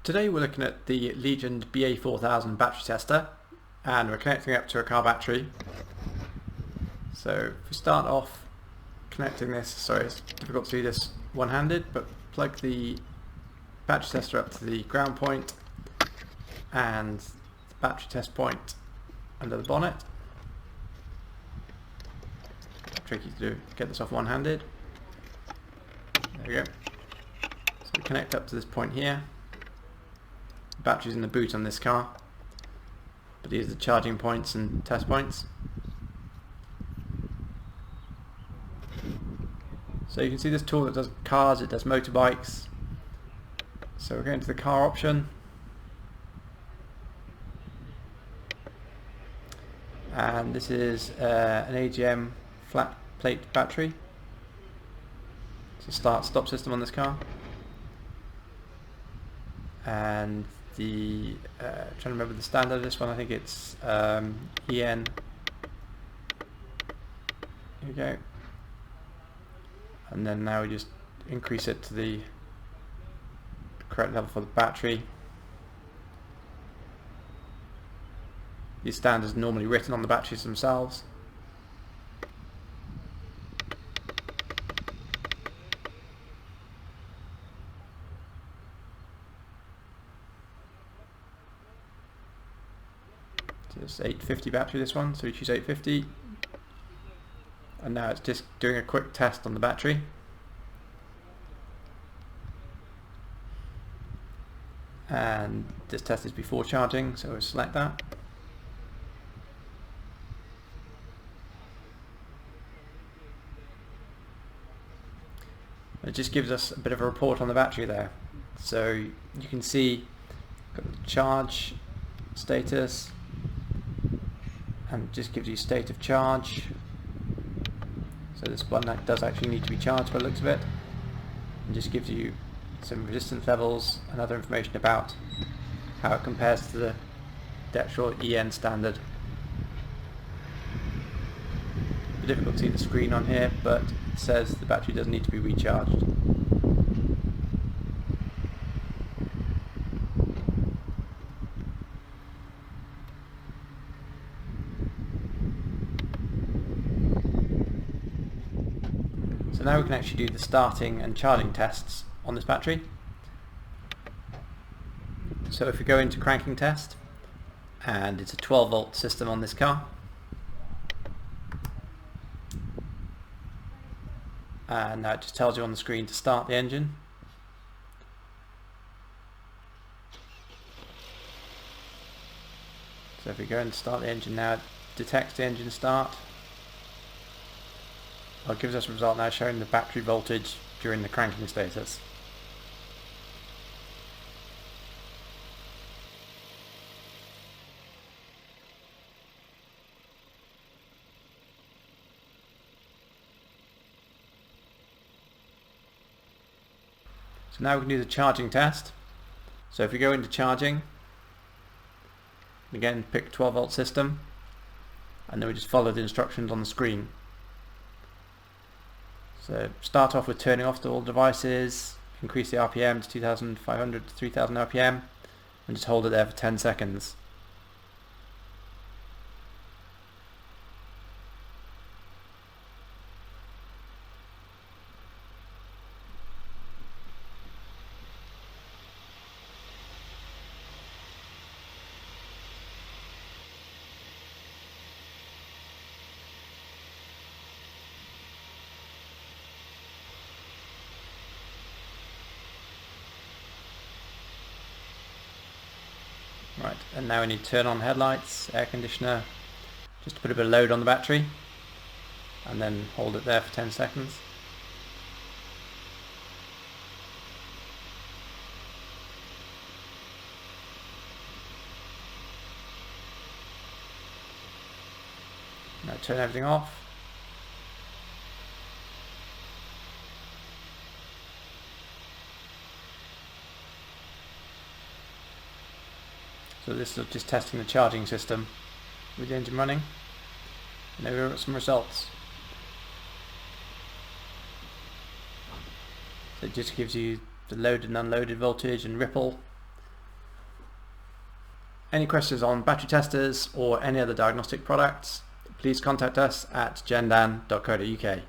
Today we're looking at the Leagend BA4000 battery tester, and we're connecting it up to a car battery. So if we start off connecting this, sorry it's difficult to do this one-handed, but plug the battery tester up to the ground point and the battery test point under the bonnet. Tricky to get this off one-handed. There we go. So we connect up to this point here. The battery's in the boot on this car, but these are the charging points and test points. So you can see this tool that does cars, it does motorbikes. So we're going to the car option, and this is an AGM flat plate battery. It's a start-stop system on this car, and the trying to remember the standard of this one. I think it's EN. Here we go. And then now we just increase it to the correct level for the battery. These standards are normally written on the batteries themselves. So it's 850 battery, this one, so we choose 850. And now it's just doing a quick test on the battery. And this test is before charging, so we'll select that. It just gives us a bit of a report on the battery there. So you can see got the charge status, and just gives you state of charge. So this one that does actually need to be charged by the looks of it, and just gives you some resistance levels and other information about how it compares to the actual EN standard. It's difficult to see the screen on here, but it says the battery does need to be recharged. So now we can actually do the starting and charging tests on this battery. So if we go into cranking test, and it's a 12 volt system on this car, and now it just tells you on the screen to start the engine. So if we go and start the engine now, it detects the engine start. Well, it gives us a result now showing the battery voltage during the cranking status. So now we can do the charging test. So if we go into charging, again pick 12 volt system, and then we just follow the instructions on the screen. So start off with turning off all devices, increase the RPM to 2500 to 3000 RPM, and just hold it there for 10 seconds. Right, and now we need to turn on headlights, air conditioner, just to put a bit of load on the battery, and then hold it there for 10 seconds. Now turn everything off. So this is just testing the charging system with the engine running, and there we got some results. So it just gives you the loaded and unloaded voltage and ripple, Any questions on battery testers or any other diagnostic products, please contact us at gendan.co.uk.